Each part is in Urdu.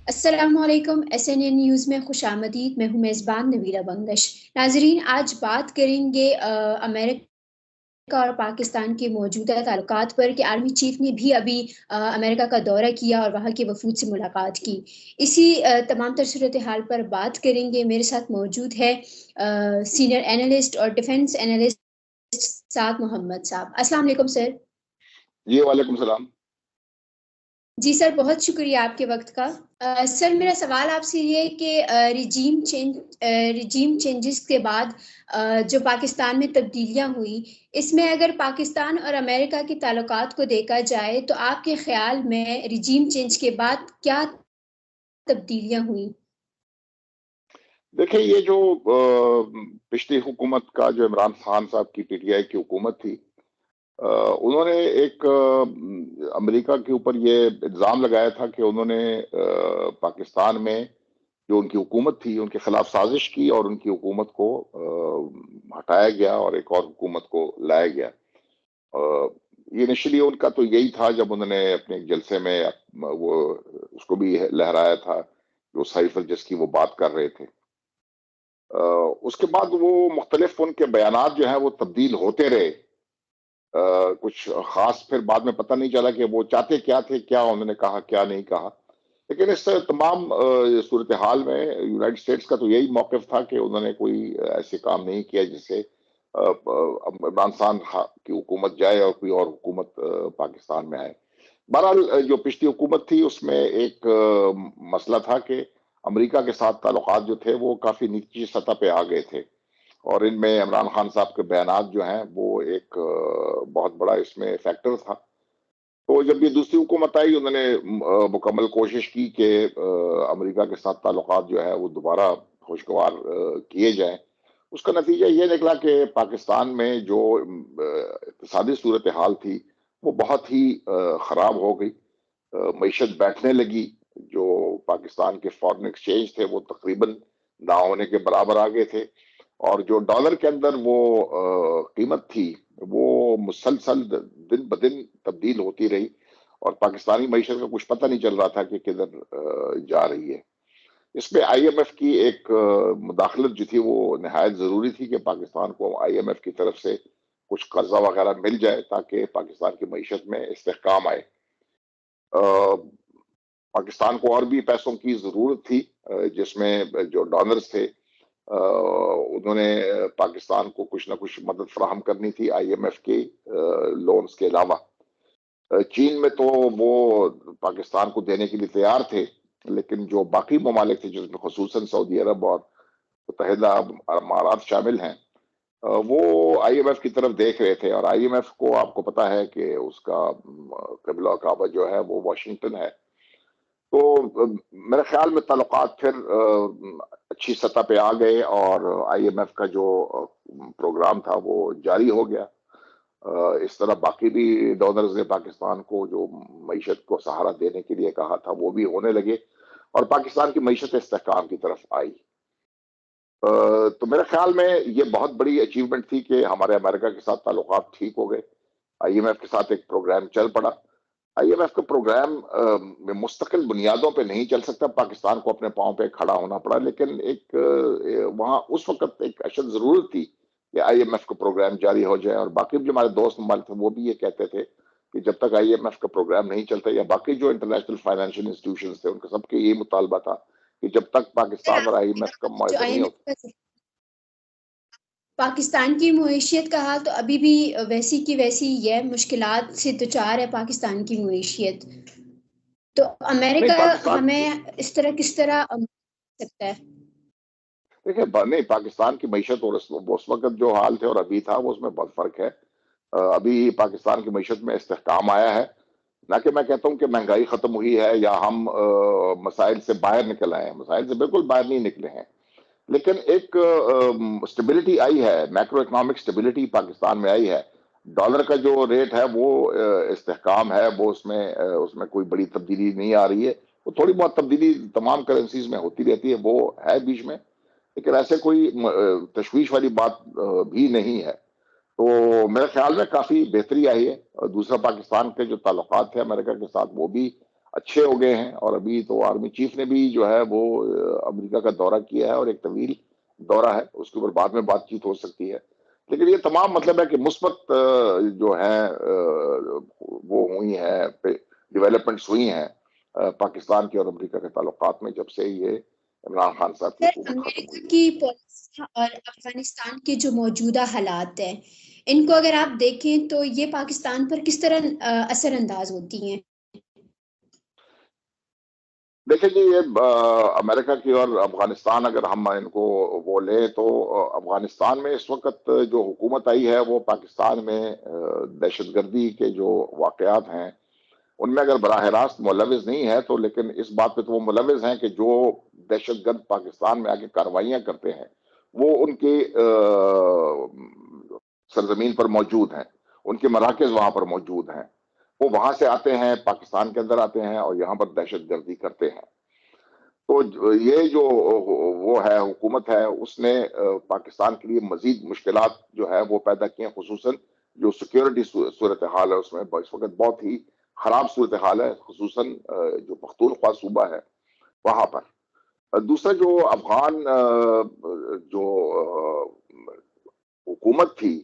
السلام علیکم SNN نیوز میں خوش آمدید. میں ہوں میزبان نویلا بنگش. ناظرین، آج بات کریں گے امریکہ اور پاکستان کے موجودہ تعلقات پر کہ آرمی چیف نے بھی ابھی امریکہ کا دورہ کیا اور وہاں کے وفود سے ملاقات کی. اسی تمام تر صورتحال پر بات کریں گے. میرے ساتھ موجود ہے سینئر اینالسٹ اور ڈیفنس اینالسٹ سعد محمد صاحب. السلام علیکم سر. جی وعلیکم السلام. جی سر، بہت شکریہ آپ کے وقت کا. سر، میرا سوال آپ سے یہ ہے کہ رجیم چینجز کے بعد جو پاکستان میں تبدیلیاں ہوئی، اس میں اگر پاکستان اور امریکہ کے تعلقات کو دیکھا جائے تو آپ کے خیال میں رجیم چینج کے بعد کیا تبدیلیاں ہوئی؟ دیکھیں، یہ جو پچھلی حکومت کا جو عمران خان صاحب کی PTI کی حکومت تھی، انہوں نے ایک امریکہ کے اوپر یہ الزام لگایا تھا کہ انہوں نے پاکستان میں جو ان کی حکومت تھی ان کے خلاف سازش کی اور ان کی حکومت کو ہٹایا گیا اور ایک اور حکومت کو لایا گیا. یہ انیشلی ان کا تو یہی تھا. جب انہوں نے اپنے ایک جلسے میں وہ اس کو بھی لہرایا تھا جو سیف الجس کی وہ بات کر رہے تھے. اس کے بعد وہ مختلف ان کے بیانات جو ہیں وہ تبدیل ہوتے رہے. کچھ خاص پھر بعد میں پتہ نہیں چلا کہ وہ چاہتے کیا تھے، کیا انہوں نے کہا، کیا نہیں کہا. لیکن اس تمام صورتحال میں یونائٹڈ اسٹیٹس کا تو یہی موقف تھا کہ انہوں نے کوئی ایسے کام نہیں کیا جس سے عمران خان کی حکومت جائے اور کوئی اور حکومت پاکستان میں آئے. بہرحال جو پچھلی حکومت تھی اس میں ایک مسئلہ تھا کہ امریکہ کے ساتھ تعلقات جو تھے وہ کافی نیچی سطح پہ آ گئے تھے، اور ان میں عمران خان صاحب کے بیانات جو ہیں وہ ایک بہت بڑا اس میں فیکٹر تھا. تو جب یہ دوسری حکومت آئی، انہوں نے مکمل کوشش کی کہ امریکہ کے ساتھ تعلقات جو ہے وہ دوبارہ خوشگوار کیے جائیں. اس کا نتیجہ یہ نکلا کہ پاکستان میں جو اقتصادی صورتحال تھی وہ بہت ہی خراب ہو گئی. معیشت بیٹھنے لگی. جو پاکستان کے فارن ایکسچینج تھے وہ تقریباً نہ ہونے کے برابر آ گئے تھے، اور جو ڈالر کے اندر وہ قیمت تھی وہ مسلسل دن بدن تبدیل ہوتی رہی، اور پاکستانی معیشت کا کچھ پتہ نہیں چل رہا تھا کہ کدھر جا رہی ہے. اس میں IMF کی ایک مداخلت جو تھی وہ نہایت ضروری تھی کہ پاکستان کو IMF کی طرف سے کچھ قرضہ وغیرہ مل جائے تاکہ پاکستان کی معیشت میں استحکام آئے. پاکستان کو اور بھی پیسوں کی ضرورت تھی، جس میں جو ڈونرز تھے انہوں نے پاکستان کو کچھ نہ کچھ مدد فراہم کرنی تھی IMF کے لونز کے علاوہ. چین میں تو وہ پاکستان کو دینے کے لیے تیار تھے، لیکن جو باقی ممالک تھے جس میں خصوصاً سعودی عرب اور متحدہ امارات شامل ہیں، وہ IMF کی طرف دیکھ رہے تھے. اور IMF کو آپ کو پتا ہے کہ اس کا قبلہ کعبہ جو ہے وہ واشنگٹن ہے. تو میرے خیال میں تعلقات پھر اچھی سطح پہ آ گئے، اور IMF کا جو پروگرام تھا وہ جاری ہو گیا. اس طرح باقی بھی ڈونرز نے پاکستان کو جو معیشت کو سہارا دینے کے لیے کہا تھا وہ بھی ہونے لگے، اور پاکستان کی معیشت استحکام کی طرف آئی. تو میرے خیال میں یہ بہت بڑی اچیومنٹ تھی کہ ہمارے امریکہ کے ساتھ تعلقات ٹھیک ہو گئے. IMF کے ساتھ ایک پروگرام چل پڑا. IMF کا پروگرام مستقل بنیادوں پہ نہیں چل سکتا، پاکستان کو اپنے پاؤں پہ کھڑا ہونا پڑا. لیکن ایک وہاں اس وقت ایک اشد ضرورت تھی کہ IMF کا پروگرام جاری ہو جائے. اور باقی جو ہمارے دوست ممالک تھے وہ بھی یہ کہتے تھے کہ جب تک IMF کا پروگرام نہیں چلتا، یا باقی جو انٹرنیشنل فائنینشیل انسٹیٹیوشنز تھے ان کا سب کے یہی مطالبہ تھا کہ جب تک پاکستان اور IMF کا معاہدہ نہیں ہوتا. پاکستان کی معیشت کا حال تو ابھی بھی ویسی کی ویسی ہے، مشکلات سے دوچار ہے پاکستان کی معیشت. تو امریکہ ہمیں اس طرح کس طرح سکتا ہے؟ دیکھیں، نہیں، پاکستان کی معیشت اور اس وقت جو حال تھے اور ابھی تھا وہ اس میں بہت فرق ہے. ابھی پاکستان کی معیشت میں استحکام آیا ہے. نہ کہ میں کہتا ہوں کہ مہنگائی ختم ہوئی ہے یا ہم مسائل سے باہر نکل آئے ہیں، مسائل سے بالکل باہر نہیں نکلے ہیں، لیکن ایک سٹیبلٹی آئی ہے. میکرو اکنامک سٹیبلٹی پاکستان میں آئی ہے. ڈالر کا جو ریٹ ہے وہ استحکام ہے، وہ اس میں کوئی بڑی تبدیلی نہیں آ رہی ہے. وہ تھوڑی بہت تبدیلی تمام کرنسیز میں ہوتی رہتی ہے، وہ ہے بیچ میں، لیکن ایسے کوئی تشویش والی بات بھی نہیں ہے. تو میرے خیال میں کافی بہتری آئی ہے. اور دوسرا، پاکستان کے جو تعلقات تھے امریکہ کے ساتھ وہ بھی اچھے ہو گئے ہیں، اور ابھی تو آرمی چیف نے بھی جو ہے وہ امریکہ کا دورہ کیا ہے، اور ایک طویل دورہ ہے، اس کے اوپر بعد میں بات چیت ہو سکتی ہے. لیکن یہ تمام مطلب ہے کہ مثبت جو ہے وہ ہوئی ہیں، ڈیولپمنٹس ہوئی ہیں پاکستان کے اور امریکہ کے تعلقات میں، جب سے یہ عمران خان صاحب کی حکومت ختم ہوئی امریکہ ہے. کی پالیسی اور افغانستان کے جو موجودہ حالات ہیں، ان کو اگر آپ دیکھیں تو یہ پاکستان پر کس طرح اثر انداز ہوتی ہیں؟ دیکھیں جی، یہ امریکہ کی اور افغانستان اگر ہم ان کو وہ لیں تو افغانستان میں اس وقت جو حکومت آئی ہے وہ پاکستان میں دہشت گردی کے جو واقعات ہیں ان میں اگر براہ راست ملوث نہیں ہے تو، لیکن اس بات پہ تو وہ ملوث ہیں کہ جو دہشت گرد پاکستان میں آ کے کارروائیاں کرتے ہیں وہ ان کی سرزمین پر موجود ہیں، ان کے مراکز وہاں پر موجود ہیں، وہ وہاں سے آتے ہیں، پاکستان کے اندر آتے ہیں اور یہاں پر دہشت گردی کرتے ہیں. تو یہ جو وہ ہے حکومت ہے، اس نے پاکستان کے لیے مزید مشکلات جو ہے وہ پیدا کی ہیں، خصوصاً جو سیکیورٹی صورتحال ہے اس میں اس وقت بہت ہی خراب صورتحال ہے، خصوصاً جو پختونخوا صوبہ ہے وہاں پر. دوسرا جو افغان جو حکومت تھی،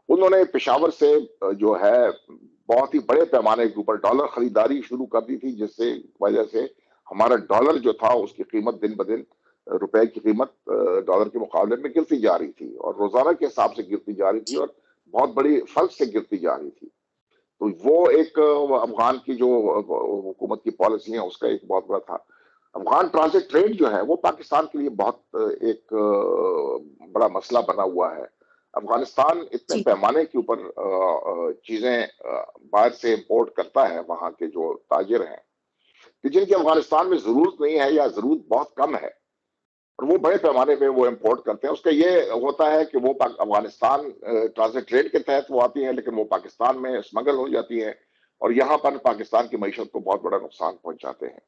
انہوں نے پشاور سے جو ہے بہت ہی بڑے پیمانے کے اوپر ڈالر خریداری شروع کر دی تھی، جس سے وجہ سے ہمارا ڈالر جو تھا اس کی قیمت دن بدن، روپے کی قیمت ڈالر کے مقابلے میں گرتی جا رہی تھی، اور روزانہ کے حساب سے گرتی جا رہی تھی، اور بہت بڑی فرق سے گرتی جا رہی تھی. تو وہ ایک افغان کی جو حکومت کی پالیسی ہیں اس کا ایک بہت بڑا تھا. افغان ٹرانزٹ ٹریڈ جو ہے وہ پاکستان کے لیے بہت ایک بڑا مسئلہ بنا ہوا ہے. افغانستان اتنے جی پیمانے کے اوپر چیزیں باہر سے امپورٹ کرتا ہے، وہاں کے جو تاجر ہیں کہ جن کی افغانستان میں ضرورت نہیں ہے یا ضرورت بہت کم ہے، اور وہ بڑے پیمانے پہ وہ امپورٹ کرتے ہیں. اس کا یہ ہوتا ہے کہ وہ افغانستان ٹرانزٹ ٹریڈ کے تحت وہ آتی ہیں، لیکن وہ پاکستان میں اسمگل ہو جاتی ہیں اور یہاں پر پاکستان کی معیشت کو بہت بڑا نقصان پہنچاتے ہیں.